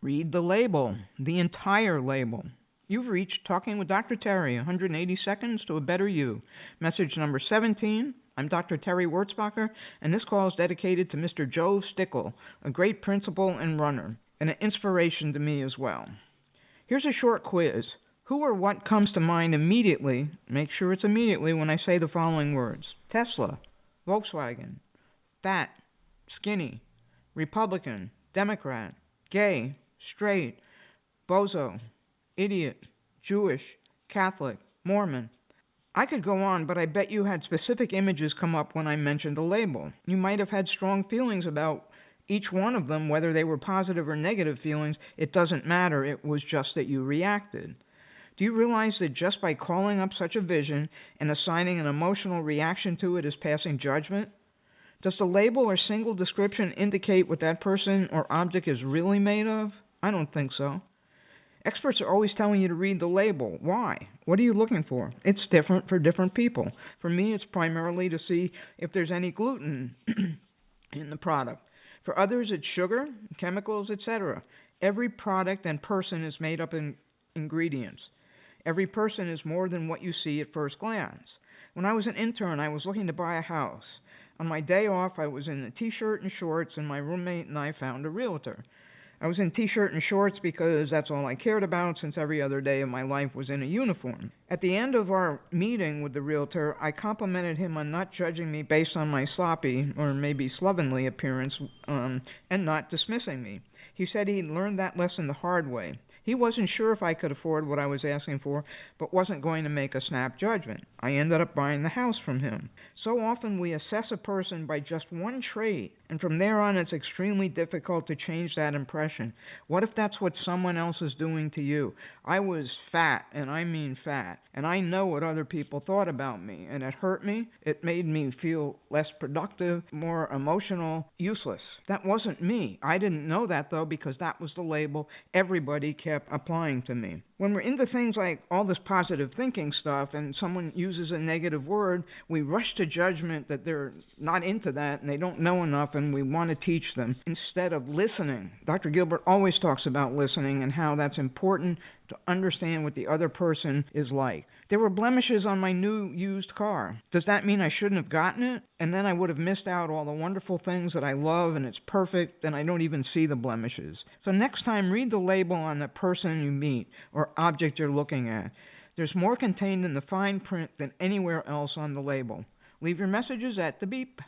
Read the label, the entire label. You've reached Talking with Dr. Terry, 180 Seconds to a Better You. Message number 17. I'm Dr. Terry Wurzbacher, and this call is dedicated to Mr. Joe Stickle, a great principal and runner, and an inspiration to me as well. Here's a short quiz. Who or what comes to mind immediately, make sure it's immediately, when I say the following words? Tesla, Volkswagen, fat, skinny, Republican, Democrat, gay, straight, bozo, idiot, Jewish, Catholic, Mormon. I could go on, but I bet you had specific images come up when I mentioned a label. You might have had strong feelings about each one of them, whether they were positive or negative feelings. It doesn't matter. It was just that you reacted. Do you realize that just by calling up such a vision and assigning an emotional reaction to it is passing judgment? Does the label or single description indicate what that person or object is really made of? I don't think so. Experts are always telling you to read the label. Why? What are you looking for? It's different for different people. For me, it's primarily to see if there's any gluten in the product. For others, it's sugar, chemicals, etc. Every product and person is made up in ingredients. Every person is more than what you see at first glance. When I was an intern, I was looking to buy a house. On my day off, I was in a t-shirt and shorts, and my roommate and I found a realtor. I was in t-shirt and shorts because that's all I cared about, since every other day of my life was in a uniform. At the end of our meeting with the realtor, I complimented him on not judging me based on my sloppy, or maybe slovenly appearance, and not dismissing me. He said he'd learned that lesson the hard way. He wasn't sure if I could afford what I was asking for, but wasn't going to make a snap judgment. I ended up buying the house from him. So often we assess a person by just one trait, and from there on it's extremely difficult to change that impression. What if that's what someone else is doing to you? I was fat, and I mean fat, and I know what other people thought about me, and it hurt me. It made me feel less productive, more emotional, useless. That wasn't me. I didn't know that, though, because that was the label everybody kept applying to me. When we're into things like all this positive thinking stuff and someone uses a negative word, we rush to judgment that they're not into that and they don't know enough, and we want to teach them instead of listening. Dr. Gilbert always talks about listening and how that's important to understand what the other person is like. There were blemishes on my new used car. Does that mean I shouldn't have gotten it? And then I would have missed out all the wonderful things that I love, and it's perfect, and I don't even see the blemishes. So next time, read the label on the person you meet or object you're looking at. There's more contained in the fine print than anywhere else on the label. Leave your messages at the beep.